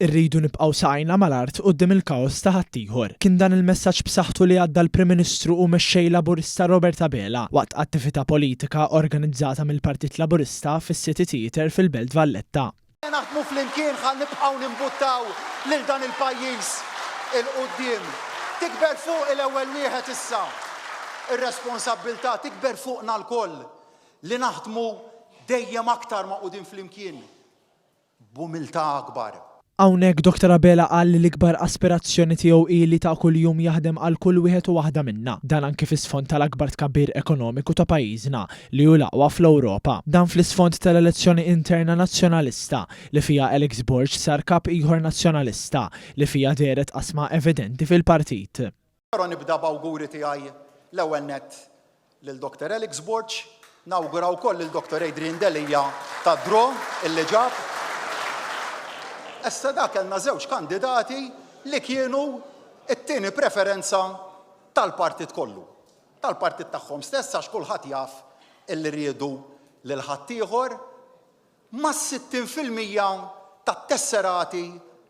Irridu nibqgħu saqajna mal-art quddiem il-kaos ta' ħaddieħor. Kien dan il-messaġġ b'saħħtu li għadda l-Prim Ministru u mexxej Laburista Robert Abela waqt attività politika organizzata mill-Partit Laburista fis-City Theatre fil-Belt Valletta. Naħdmu flimkien ħal nibqgħu nimbuttaw lil dan il-pajjiż il-qudiem. Tikber fuq il-ewwel wieħed issa. Ir-responsabbiltà tikber fuqna l-koll li naħdmu dejjem aktar maqudin flimkien. B'umiltà akbar. Hawnhekk Dr. Abela qal li l-ikbar aspirazzjoni tiegħu hi li ta' kuljum jaħdem għal kull wieħed u waħda minna. Dan anke fis-sfond tal-akbar tkabbir ekonomiku ta' pajjiżna li hu l-aqwa fl-Ewropa. Dan fl-isfond tal-elezzjoni interna nazzjonalista li fiha Alex Borg sar kap ieħor nazzjonalista li fiha deret qasma evidenti fil-partit. Però nibda b'awguri tiegħi l-ewwel nett lil Dr. Alex Borg, nawgura wkoll lil Dr. Adrian Delija ta' Dro illi ġab. Issa dak kellna żewġ kandidati li kienu t-tieni preferenza tal-partit kollu. Tal-partit tagħhom stess għax kulħadd jaf illi riedu lil ħaddieħor ma' 60% tat-tesserati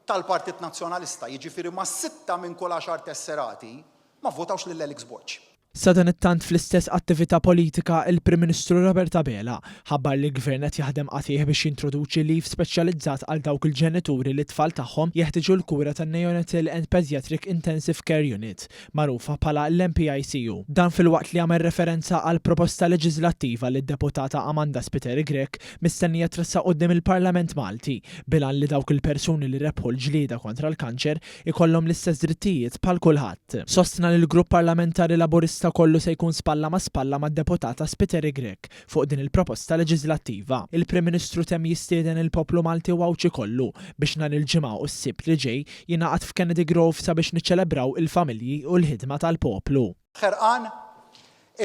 tal-Partit Nazzjonalista. Jiġifieri ma' 6 minn kull 10 tesserati ma votawx lil Alex Borg. Sa dan it-tant fl-istess attività politika, il-Prim Ministru Robert Abela ħabbar li l-Gvern qed jaħdem qatih biex jintroduċi leave speċjalizzat għal dawk il-ġenituri li t-tfal tagħhom jeħtieġu l-kura tan-Neonatal and Pediatric Intensive Care Unit, magħrufa bħala l-NPICU. Dan fil-waqt li għamel referenza għal proposta leġislattiva li d-deputata Amanda Spiteri Grek mistennija tressa quddiem il-Parlament Malti bilan li dawk il-persuni li rebħu l-ġlieda kontra l-kanċer ikollhom l-istess drittijiet bħal kulħadd. Sostna li l-Grupp Parlamentari Laburista kollu se jkun spalla ma' spalla mad-deputata Spiteri Grek fuq din il-proposta leġislattiva. Il-Prim Ministru temm jistieden il-poplu Malti u għawċi kollu biex nhar il-ġimgħa u s-sibt li ġej jingħaqad f'Kennedy Grove sabiex niċċelebraw il-familji u l-ħidma tal-poplu. Ħerqan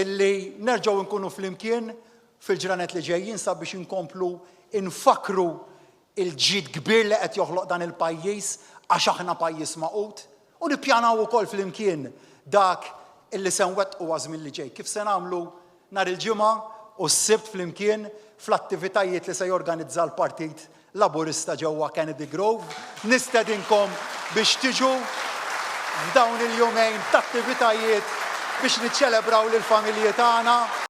illi nerġgħu nkunu flimkien fil-ġranet li ġejjin sabiex inkomplu infakru il-ġid kbir li qed joħloq dan il-pajjiż għax aħna pajjiż maqut u nippjanaw ukoll flimkien dak illi se nwettqu għażmien li ġej. Kif se nagħmlu nhar il-ġimgħa u s-sibt flimkien fl-attivitajiet li se jorganizza l-Partit Laburista ġewwa Kennedy Grove. Nistedinkom biex tiġu f'dawn il-jumejn ta' attivitajiet biex niċċelebraw lill-familji tagħna